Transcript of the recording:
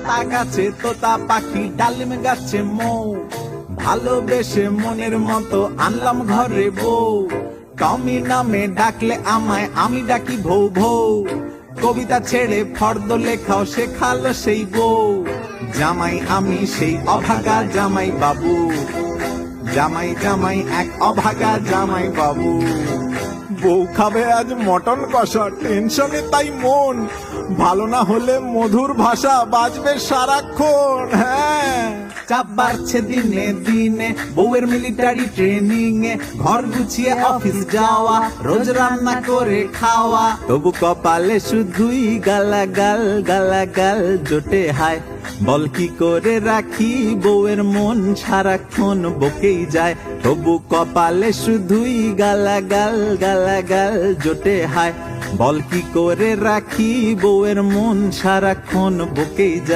আতা গাছে তোতা পাখি, ডালিম গাছে মৌ, ভালোবেসে মনের মতো আনলাম ঘরে বউ। টমি নামে ডাকলে আমায় আমি ডাকি ভৌ ভৌ, কবিতা ছেড়ে ফর্দ লেখাও শেখালো সেই বউ। জামাই আমি সেই অভাগা জামাই বাবু, জামাই জামাই এক অভাগা জামাই বাবু। বউ খাবে আজ মটন কষা, টেনশনে তাই মন, ভালো না হলে মধুর ভাষা বাজবে সারাক্ষণ। হ্যাঁ, চাপ বাড়ছে দিনে দিনে, বউয়ের মিলিটারি ট্রেনিং এ, ঘর গুছিয়ে অফিস যাওয়া, রোজ রান্না করে খাওয়া, তবু কপালে শুধুই গালাগাল গালাগাল জোটে। হায় বল কি করে রাখি বউয়ের মন, সারাক্ষণ বকেই যায়, তবু কপালে শুধুই গালাগাল গালাগাল জোটে। হায় বল কি করে রাখি বউয়ের মন, সারাক্ষণ বকেই যায়।